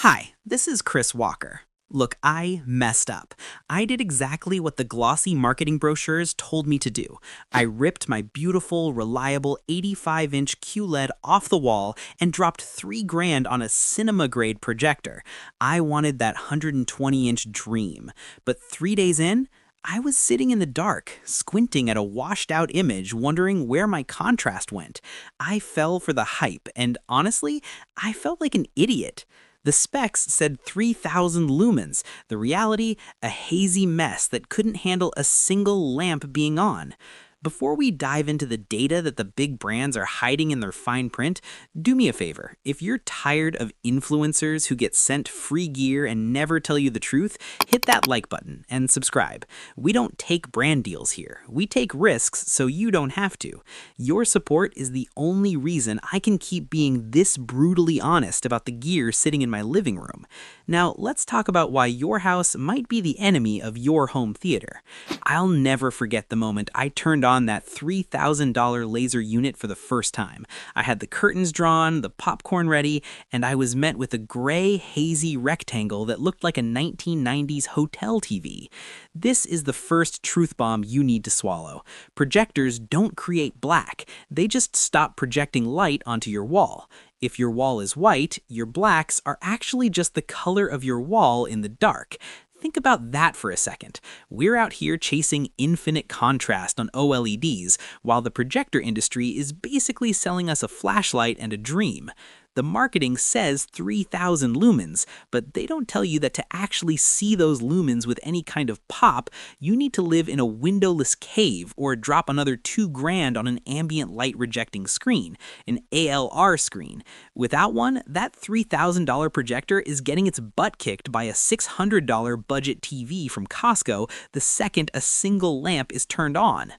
Hi, this is Chris Walker. Look, I messed up. I did exactly what the glossy marketing brochures told me to do. I ripped my beautiful, reliable 85-inch QLED off the wall and dropped $3 grand on a cinema-grade projector. I wanted that 120-inch dream. But 3 days in, I was sitting in the dark, squinting at a washed-out image, wondering where my contrast went. I fell for the hype, and honestly, I felt like an idiot. The specs said 3,000 lumens. The reality, a hazy mess that couldn't handle a single lamp being on. Before we dive into the data that the big brands are hiding in their fine print, do me a favor. If you're tired of influencers who get sent free gear and never tell you the truth, hit that like button and subscribe. We don't take brand deals here. We take risks so you don't have to. Your support is the only reason I can keep being this brutally honest about the gear sitting in my living room. Now, let's talk about why your house might be the enemy of your home theater. I'll never forget the moment I turned on that $3,000 laser unit for the first time. I had the curtains drawn, the popcorn ready, and I was met with a gray, hazy rectangle that looked like a 1990s hotel TV. This is the first truth bomb you need to swallow. Projectors don't create black. They just stop projecting light onto your wall. If your wall is white, your blacks are actually just the color of your wall in the dark. Think about that for a second. We're out here chasing infinite contrast on OLEDs, while the projector industry is basically selling us a flashlight and a dream. The marketing says 3,000 lumens, but they don't tell you that to actually see those lumens with any kind of pop, you need to live in a windowless cave or drop another $2 grand on an ambient light rejecting screen, an ALR screen. Without one, that $3,000 projector is getting its butt kicked by a $600 budget TV from Costco the second a single lamp is turned on.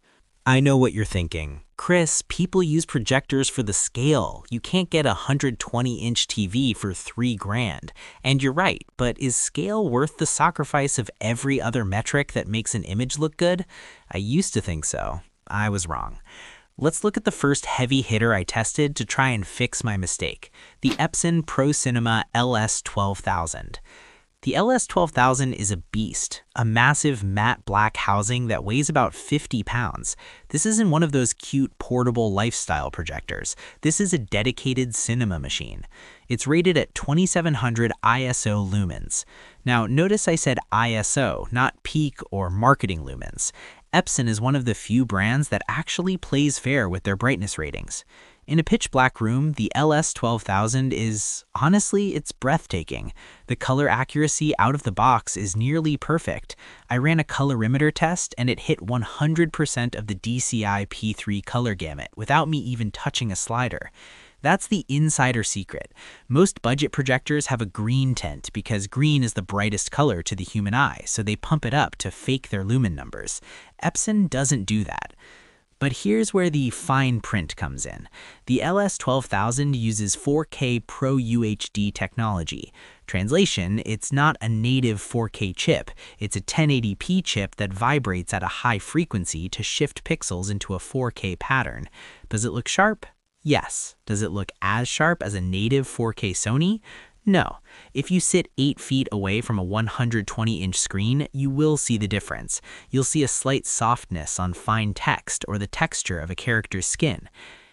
I know what you're thinking. Chris, people use projectors for the scale. You can't get a 120-inch TV for $3 grand. And you're right, but is scale worth the sacrifice of every other metric that makes an image look good? I used to think so. I was wrong. Let's look at the first heavy hitter I tested to try and fix my mistake, the Epson ProCinema LS12000. The LS12000 is a beast, a massive matte black housing that weighs about 50 pounds. This isn't one of those cute portable lifestyle projectors. This is a dedicated cinema machine. It's rated at 2700 ISO lumens. Now, notice I said ISO, not peak or marketing lumens. Epson is one of the few brands that actually plays fair with their brightness ratings. In a pitch black room, the LS12000 is, honestly, it's breathtaking. The color accuracy out of the box is nearly perfect. I ran a colorimeter test and it hit 100% of the DCI P3 color gamut without me even touching a slider. That's the insider secret. Most budget projectors have a green tint because green is the brightest color to the human eye, so they pump it up to fake their lumen numbers. Epson doesn't do that. But here's where the fine print comes in. The LS12000 uses 4K Pro UHD technology. Translation, it's not a native 4K chip. It's a 1080p chip that vibrates at a high frequency to shift pixels into a 4K pattern. Does it look sharp? Yes. Does it look as sharp as a native 4K Sony? No. If you sit 8 feet away from a 120-inch screen, you will see the difference. You'll see a slight softness on fine text or the texture of a character's skin.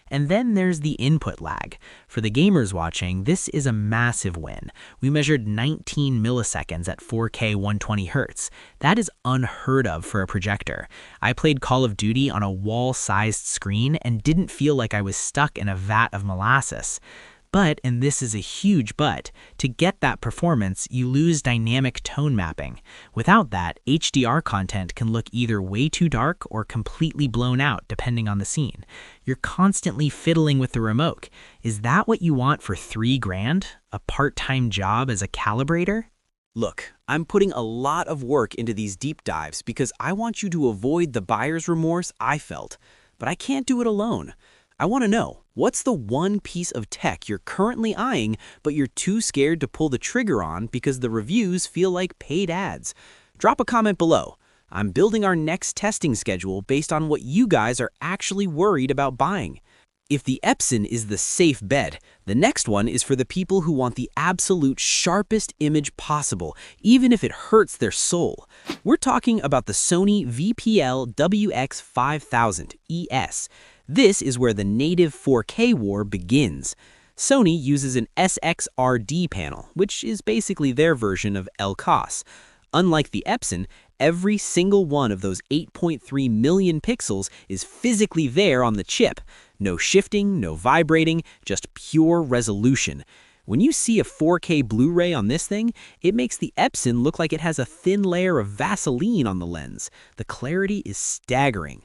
And then there's the input lag. For the gamers watching, this is a massive win. We measured 19 milliseconds at 4K 120Hz. That is unheard of for a projector. I played Call of Duty on a wall-sized screen and didn't feel like I was stuck in a vat of molasses. But, and this is a huge but, to get that performance, you lose dynamic tone mapping. Without that, HDR content can look either way too dark or completely blown out depending on the scene. You're constantly fiddling with the remote. Is that what you want for $3 grand? A part-time job as a calibrator? Look, I'm putting a lot of work into these deep dives because I want you to avoid the buyer's remorse I felt. But I can't do it alone. I want to know, what's the one piece of tech you're currently eyeing, but you're too scared to pull the trigger on because the reviews feel like paid ads? Drop a comment below. I'm building our next testing schedule based on what you guys are actually worried about buying. If the Epson is the safe bet, the next one is for the people who want the absolute sharpest image possible, even if it hurts their soul. We're talking about the Sony VPL-XW5000ES. This is where the native 4K war begins. Sony uses an SXRD panel, which is basically their version of LCOS. Unlike the Epson, every single one of those 8.3 million pixels is physically there on the chip. No shifting, no vibrating, just pure resolution. When you see a 4K Blu-ray on this thing, it makes the Epson look like it has a thin layer of Vaseline on the lens. The clarity is staggering.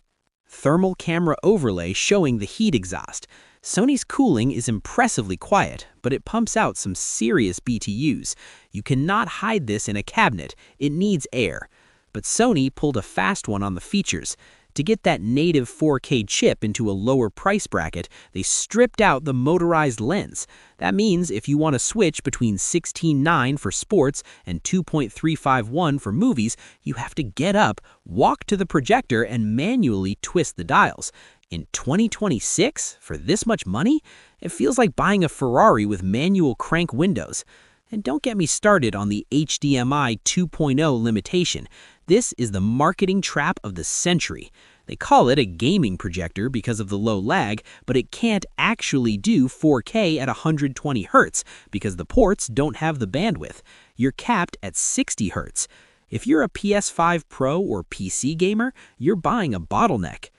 Thermal camera overlay showing the heat exhaust. Sony's cooling is impressively quiet, but it pumps out some serious BTUs. You cannot hide this in a cabinet. It needs air. But Sony pulled a fast one on the features. To get that native 4K chip into a lower price bracket, they stripped out the motorized lens. That means if you want to switch between 16:9 for sports and 2.351 for movies, you have to get up, walk to the projector, and manually twist the dials. In 2026, for this much money, it feels like buying a Ferrari with manual crank windows. And don't get me started on the HDMI 2.0 limitation. This is the marketing trap of the century. They call it a gaming projector because of the low lag, but it can't actually do 4K at 120 Hz because the ports don't have the bandwidth. You're capped at 60 Hz. If you're a PS5 Pro or PC gamer, you're buying a bottleneck.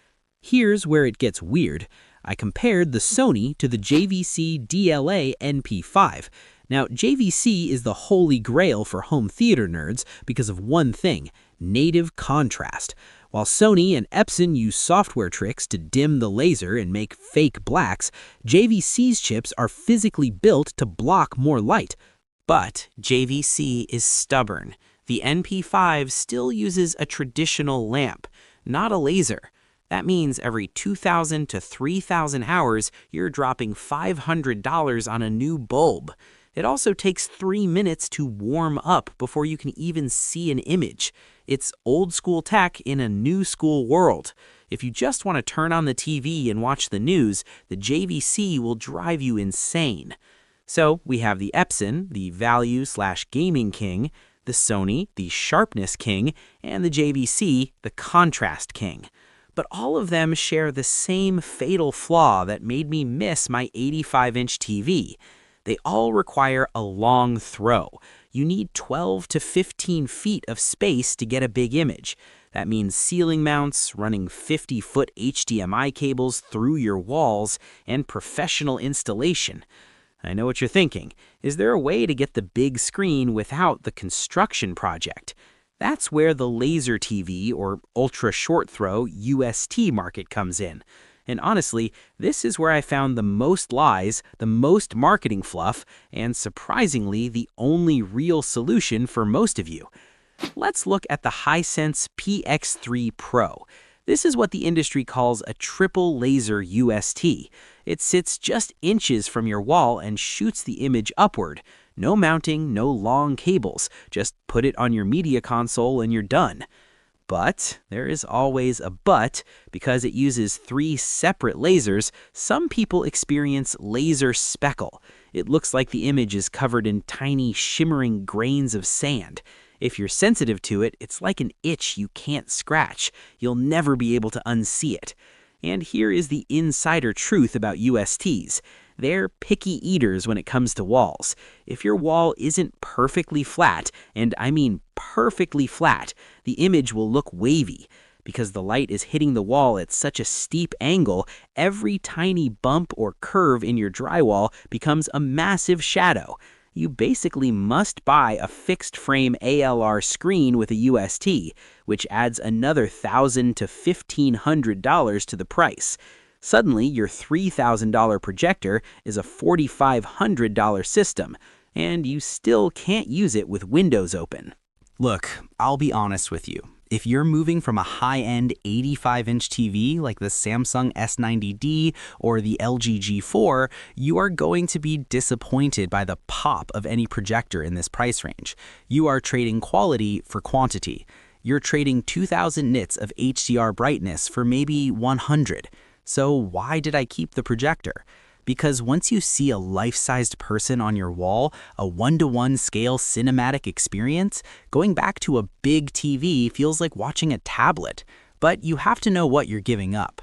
Here's where it gets weird. I compared the Sony to the JVC DLA-NP5. Now, JVC is the holy grail for home theater nerds because of one thing: native contrast. While Sony and Epson use software tricks to dim the laser and make fake blacks, JVC's chips are physically built to block more light. But JVC is stubborn. The NP5 still uses a traditional lamp, not a laser. That means every 2,000 to 3,000 hours, you're dropping $500 on a new bulb. It also takes 3 minutes to warm up before you can even see an image. It's old school tech in a new school world. If you just want to turn on the TV and watch the news, the JVC will drive you insane. So we have the Epson, the value/gaming king, the Sony, the sharpness king, and the JVC, the contrast king. But all of them share the same fatal flaw that made me miss my 85-inch TV. They all require a long throw. You need 12 to 15 feet of space to get a big image. That means ceiling mounts, running 50-foot HDMI cables through your walls, and professional installation. I know what you're thinking. Is there a way to get the big screen without the construction project? That's where the laser TV or ultra-short throw UST market comes in. And honestly, this is where I found the most lies, the most marketing fluff, and surprisingly, the only real solution for most of you. Let's look at the Hisense PX3 Pro. This is what the industry calls a triple laser UST. It sits just inches from your wall and shoots the image upward. No mounting, no long cables. Just put it on your media console and you're done. But there is always a but. Because it uses 3 separate lasers, some people experience laser speckle. It looks like the image is covered in tiny shimmering grains of sand. If you're sensitive to it, it's like an itch you can't scratch. You'll never be able to unsee it. And here is the insider truth about USTs. They're picky eaters when it comes to walls. If your wall isn't perfectly flat, and I mean perfectly flat, the image will look wavy. Because the light is hitting the wall at such a steep angle, every tiny bump or curve in your drywall becomes a massive shadow. You basically must buy a fixed frame ALR screen with a UST, which adds another $1,000 to $1,500 to the price. Suddenly, your $3,000 projector is a $4,500 system, and you still can't use it with windows open. Look, I'll be honest with you. If you're moving from a high-end 85-inch TV like the Samsung S90D or the LG G4, you are going to be disappointed by the pop of any projector in this price range. You are trading quality for quantity. You're trading 2,000 nits of HDR brightness for maybe 100. So why did I keep the projector? Because once you see a life-sized person on your wall, a one-to-one scale cinematic experience, going back to a big TV feels like watching a tablet. But you have to know what you're giving up.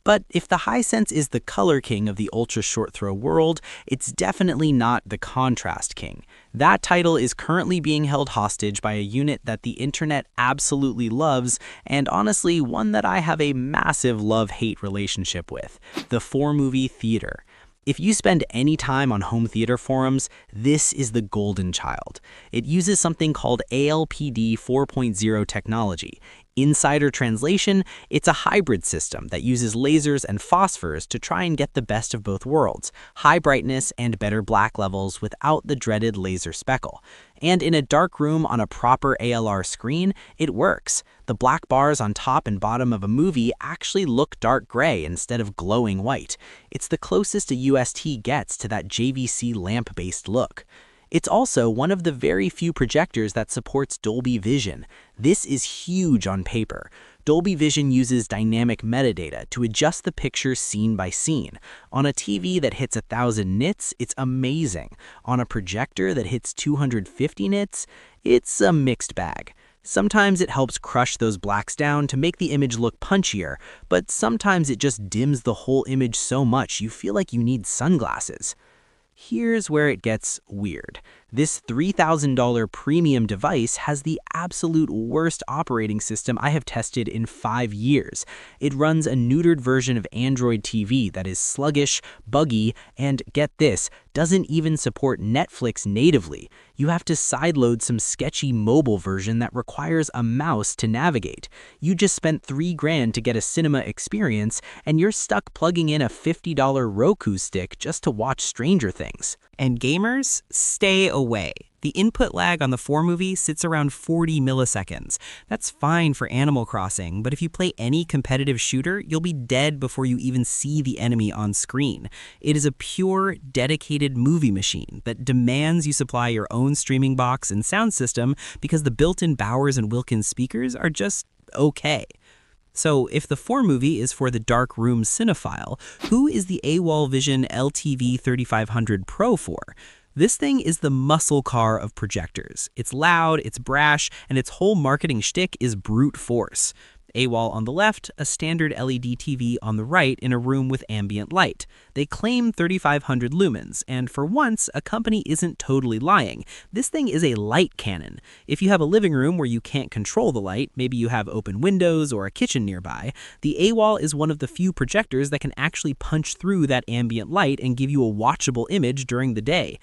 But if the Hisense is the color king of the ultra short throw world, it's definitely not the contrast king. That title is currently being held hostage by a unit that the internet absolutely loves, and honestly, one that I have a massive love-hate relationship with, the Formovie Theater. If you spend any time on home theater forums, this is the golden child. It uses something called ALPD 4.0 technology. Insider translation, it's a hybrid system that uses lasers and phosphors to try and get the best of both worlds, high brightness and better black levels without the dreaded laser speckle. And in a dark room on a proper ALR screen, it works. The black bars on top and bottom of a movie actually look dark gray instead of glowing white. It's the closest a UST gets to that JVC lamp-based look. It's also one of the very few projectors that supports Dolby Vision. This is huge on paper. Dolby Vision uses dynamic metadata to adjust the picture scene by scene. On a TV that hits 1,000 nits, it's amazing. On a projector that hits 250 nits, it's a mixed bag. Sometimes it helps crush those blacks down to make the image look punchier, but sometimes it just dims the whole image so much you feel like you need sunglasses. Here's where it gets weird. This $3,000 premium device has the absolute worst operating system I have tested in 5 years. It runs a neutered version of Android TV that is sluggish, buggy, and get this, doesn't even support Netflix natively. You have to sideload some sketchy mobile version that requires a mouse to navigate. You just spent $3,000 to get a cinema experience, and you're stuck plugging in a $50 Roku stick just to watch Stranger Things. And gamers, stay away. The input lag on the Formovie sits around 40 milliseconds. That's fine for Animal Crossing, but if you play any competitive shooter, you'll be dead before you even see the enemy on screen. It is a pure, dedicated movie machine that demands you supply your own streaming box and sound system because the built-in Bowers and Wilkins speakers are just okay. So if the Formovie is for the dark room cinephile, who is the AWOL Vision LTV-3500 Pro for? This thing is the muscle car of projectors. It's loud, it's brash, and its whole marketing shtick is brute force. AWOL on the left, a standard LED TV on the right in a room with ambient light. They claim 3,500 lumens, and for once, a company isn't totally lying. This thing is a light cannon. If you have a living room where you can't control the light, maybe you have open windows or a kitchen nearby, the AWOL is one of the few projectors that can actually punch through that ambient light and give you a watchable image during the day.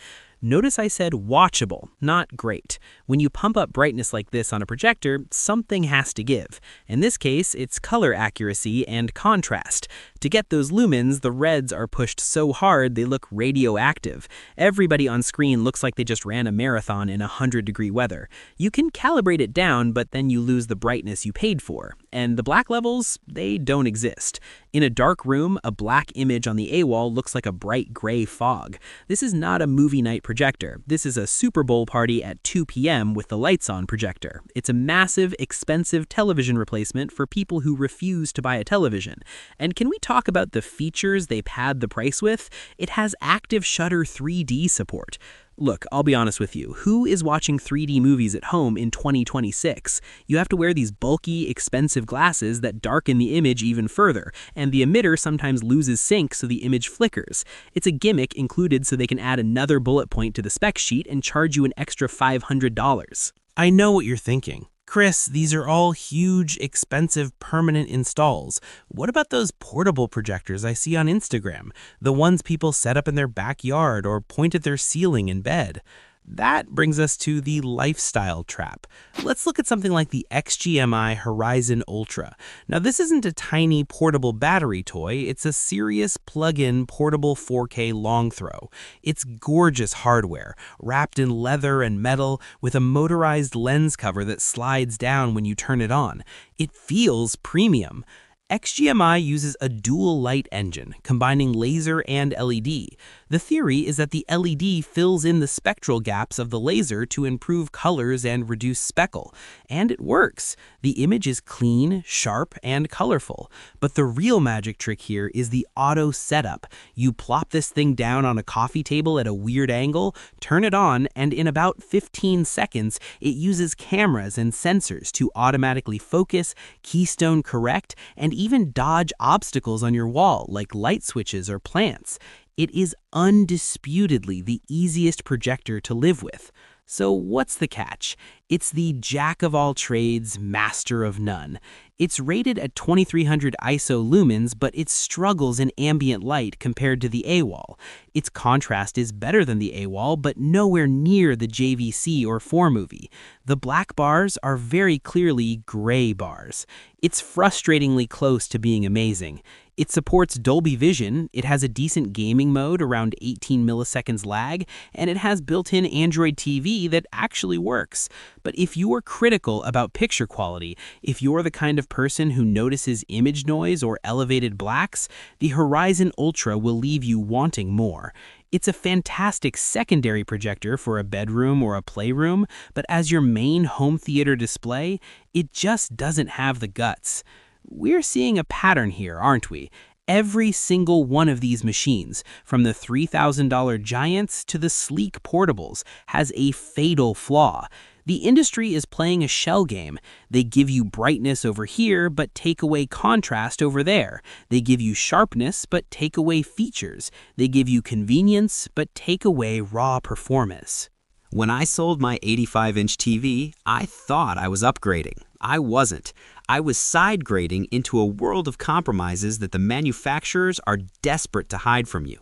Notice I said watchable, not great. When you pump up brightness like this on a projector, something has to give. In this case, it's color accuracy and contrast. To get those lumens, the reds are pushed so hard they look radioactive. Everybody on screen looks like they just ran a marathon in 100-degree weather. You can calibrate it down, but then you lose the brightness you paid for. And the black levels, they don't exist. In a dark room, a black image on the AWOL looks like a bright gray fog. This is not a movie night projector. This is a Super Bowl party at 2 p.m. with the lights on projector. It's a massive, expensive television replacement for people who refuse to buy a television. And can we talk about the features they pad the price with? It has active shutter 3D support. Look, I'll be honest with you. Who is watching 3D movies at home in 2026? You have to wear these bulky, expensive glasses that darken the image even further, and the emitter sometimes loses sync so the image flickers. It's a gimmick included so they can add another bullet point to the spec sheet and charge you an extra $500. I know what you're thinking. Chris, these are all huge, expensive, permanent installs. What about those portable projectors I see on Instagram? The ones people set up in their backyard or point at their ceiling in bed? That brings us to the lifestyle trap. Let's look at something like the XGIMI Horizon Ultra. Now, this isn't a tiny portable battery toy. It's a serious plug-in portable 4K long throw. It's gorgeous hardware, wrapped in leather and metal with a motorized lens cover that slides down when you turn it on. It feels premium. XGIMI uses a dual light engine, combining laser and LED. The theory is that the LED fills in the spectral gaps of the laser to improve colors and reduce speckle. And it works. The image is clean, sharp, and colorful. But the real magic trick here is the auto setup. You plop this thing down on a coffee table at a weird angle, turn it on, and in about 15 seconds, it uses cameras and sensors to automatically focus, keystone correct, and even dodge obstacles on your wall like light switches or plants. It is undisputedly the easiest projector to live with. So what's the catch? It's the jack of all trades, master of none. It's rated at 2300 ISO lumens, but it struggles in ambient light compared to the AWOL. Its contrast is better than the AWOL, but nowhere near the JVC or Formovie. The black bars are very clearly gray bars. It's frustratingly close to being amazing. It supports Dolby Vision, it has a decent gaming mode around 18 milliseconds lag, and it has built-in Android TV that actually works. But if you are critical about picture quality, if you're the kind of person who notices image noise or elevated blacks, the Horizon Ultra will leave you wanting more. It's a fantastic secondary projector for a bedroom or a playroom, but as your main home theater display, it just doesn't have the guts. We're seeing a pattern here, aren't we? Every single one of these machines, from the $3,000 giants to the sleek portables, has a fatal flaw. The industry is playing a shell game. They give you brightness over here, but take away contrast over there. They give you sharpness, but take away features. They give you convenience, but take away raw performance. When I sold my 85-inch TV, I thought I was upgrading. I wasn't. I was side grading into a world of compromises that the manufacturers are desperate to hide from you.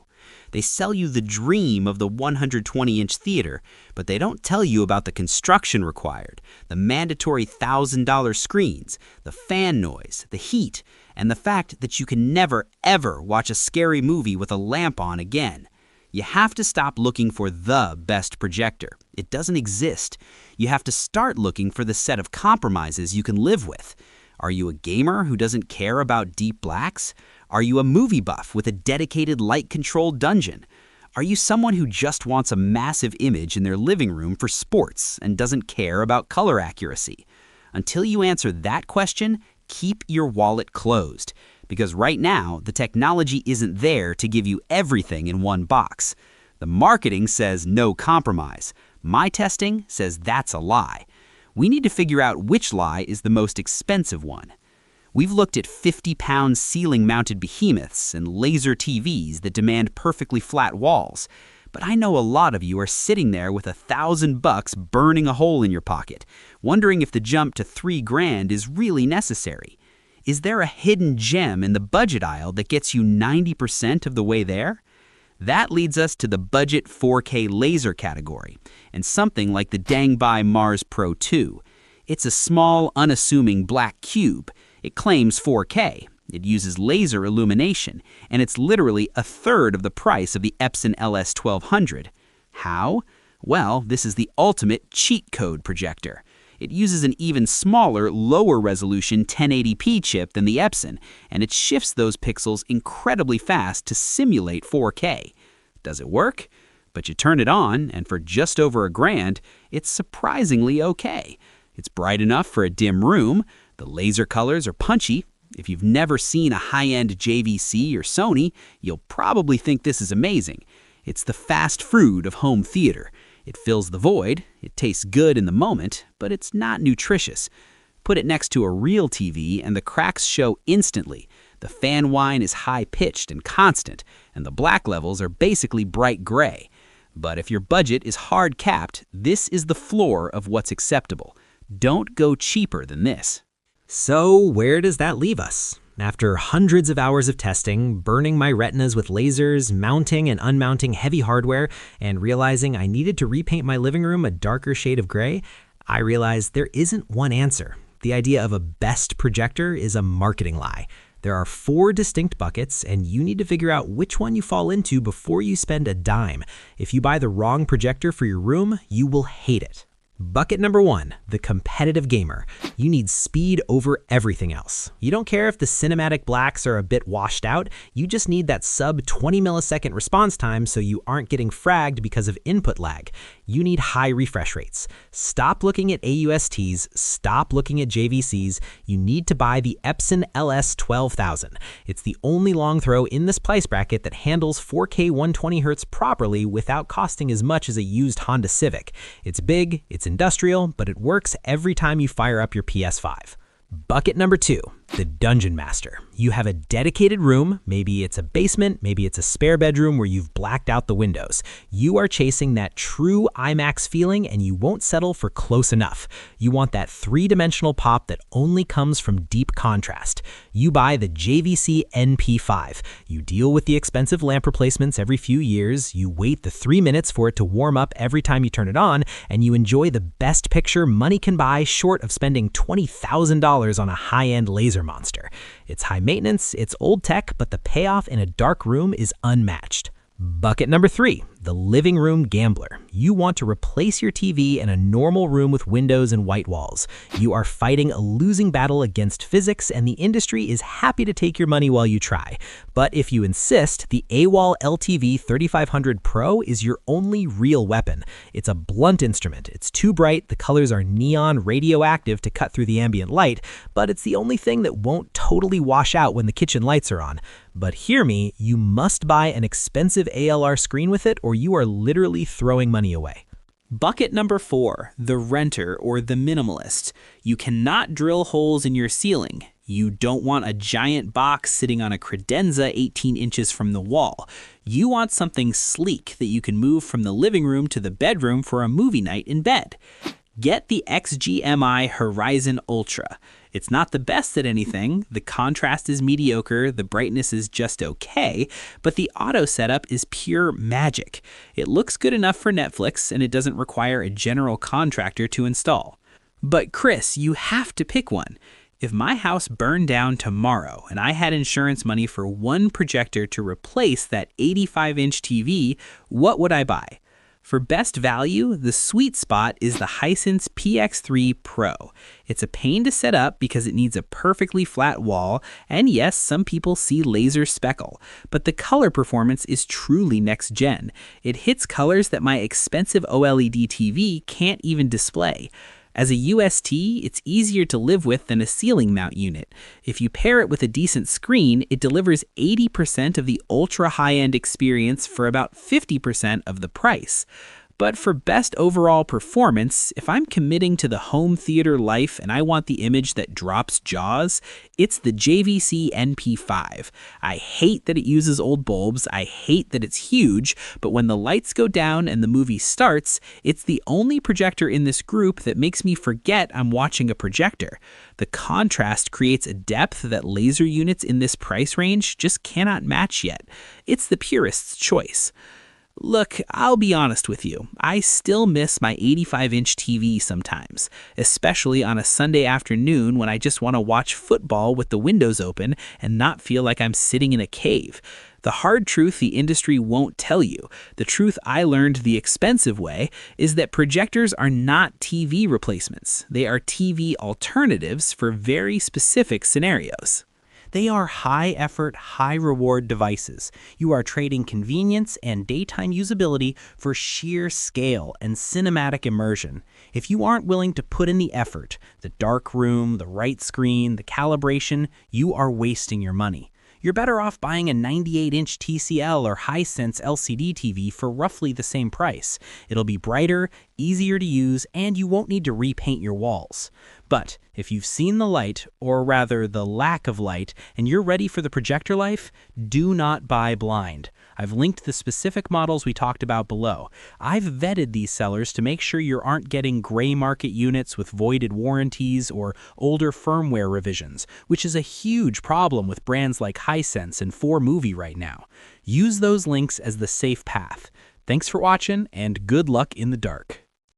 They sell you the dream of the 120-inch theater, but they don't tell you about the construction required, the mandatory $1,000 screens, the fan noise, the heat, and the fact that you can never, ever watch a scary movie with a lamp on again. You have to stop looking for the best projector. It doesn't exist. You have to start looking for the set of compromises you can live with. Are you a gamer who doesn't care about deep blacks? Are you a movie buff with a dedicated light-controlled dungeon? Are you someone who just wants a massive image in their living room for sports and doesn't care about color accuracy? Until you answer that question, keep your wallet closed. Because right now, the technology isn't there to give you everything in one box. The marketing says no compromise. My testing says that's a lie. We need to figure out which lie is the most expensive one. We've looked at 50-pound ceiling-mounted behemoths and laser TVs that demand perfectly flat walls. But I know a lot of you are sitting there with $1,000 burning a hole in your pocket, wondering if the jump to $3,000 is really necessary. Is there a hidden gem in the budget aisle that gets you 90% of the way there? That leads us to the budget 4K laser category, and something like the Dangbai Mars Pro 2. It's a small, unassuming black cube. It claims 4K. It uses laser illumination, and it's literally a third of the price of the Epson LS12000. How? Well, this is the ultimate cheat code projector. It uses an even smaller, lower-resolution 1080p chip than the Epson, and it shifts those pixels incredibly fast to simulate 4K. Does it work? But you turn it on, and for just over $1,000, it's surprisingly okay. It's bright enough for a dim room, the laser colors are punchy. If you've never seen a high-end JVC or Sony, you'll probably think this is amazing. It's the fast food of home theater. It fills the void, it tastes good in the moment, but it's not nutritious. Put it next to a real TV and the cracks show instantly. The fan whine is high-pitched and constant, and the black levels are basically bright gray. But if your budget is hard-capped, this is the floor of what's acceptable. Don't go cheaper than this. So where does that leave us? After hundreds of hours of testing, burning my retinas with lasers, mounting and unmounting heavy hardware, and realizing I needed to repaint my living room a darker shade of gray, I realized there isn't one answer. The idea of a best projector is a marketing lie. There are 4 distinct buckets, and you need to figure out which one you fall into before you spend a dime. If you buy the wrong projector for your room, you will hate it. Bucket number 1, the competitive gamer. You need speed over everything else. You don't care if the cinematic blacks are a bit washed out, you just need that sub 20 millisecond response time so you aren't getting fragged because of input lag. You need high refresh rates. Stop looking at AUSTs, stop looking at JVCs. You need to buy the Epson LS12000. It's the only long throw in this price bracket that handles 4K 120Hz properly without costing as much as a used Honda Civic. It's big, it's industrial, but it works every time you fire up your PS5. Bucket number 2, the Dungeon Master. You have a dedicated room, maybe it's a basement, maybe it's a spare bedroom where you've blacked out the windows. You are chasing that true IMAX feeling and you won't settle for close enough. You want that three-dimensional pop that only comes from deep contrast. You buy the JVC DLA-NP5. You deal with the expensive lamp replacements every few years, you wait the 3 minutes for it to warm up every time you turn it on, and you enjoy the best picture money can buy short of spending $20,000 on a high-end laser monster. It's high maintenance, it's old tech, but the payoff in a dark room is unmatched. Bucket number 3, the living room gambler. You want to replace your TV in a normal room with windows and white walls. You are fighting a losing battle against physics, and the industry is happy to take your money while you try. But if you insist, the AWOL LTV-3500 Pro is your only real weapon. It's a blunt instrument. It's too bright, the colors are neon radioactive to cut through the ambient light, but it's the only thing that won't totally wash out when the kitchen lights are on. But hear me, you must buy an expensive ALR screen with it or you are literally throwing money away. Bucket number 4, the renter or the minimalist. You cannot drill holes in your ceiling. You don't want a giant box sitting on a credenza 18 inches from the wall. You want something sleek that you can move from the living room to the bedroom for a movie night in bed. Get the XGIMI Horizon Ultra. It's not the best at anything, the contrast is mediocre, the brightness is just okay, but the auto setup is pure magic. It looks good enough for Netflix and it doesn't require a general contractor to install. But Chris, you have to pick one. If my house burned down tomorrow and I had insurance money for one projector to replace that 85-inch TV, what would I buy? For best value, the sweet spot is the Hisense PX3 Pro. It's a pain to set up because it needs a perfectly flat wall, and yes, some people see laser speckle, but the color performance is truly next gen. It hits colors that my expensive OLED TV can't even display. As a UST, it's easier to live with than a ceiling mount unit. If you pair it with a decent screen, it delivers 80% of the ultra high-end experience for about 50% of the price. But for best overall performance, if I'm committing to the home theater life and I want the image that drops jaws, it's the JVC DLA-NP5. I hate that it uses old bulbs, I hate that it's huge, but when the lights go down and the movie starts, it's the only projector in this group that makes me forget I'm watching a projector. The contrast creates a depth that laser units in this price range just cannot match yet. It's the purist's choice. Look, I'll be honest with you, I still miss my 85-inch TV sometimes, especially on a Sunday afternoon when I just want to watch football with the windows open and not feel like I'm sitting in a cave. The hard truth the industry won't tell you, the truth I learned the expensive way, is that projectors are not TV replacements. They are TV alternatives for very specific scenarios. They are high-effort, high-reward devices. You are trading convenience and daytime usability for sheer scale and cinematic immersion. If you aren't willing to put in the effort, the dark room, the right screen, the calibration, you are wasting your money. You're better off buying a 98-inch TCL or Hisense LCD TV for roughly the same price. It'll be brighter, easier to use, and you won't need to repaint your walls. But if you've seen the light, or rather the lack of light, and you're ready for the projector life, do not buy blind. I've linked the specific models we talked about below. I've vetted these sellers to make sure you aren't getting gray market units with voided warranties or older firmware revisions, which is a huge problem with brands like Hisense and Formovie right now. Use those links as the safe path. Thanks for watching, and good luck in the dark.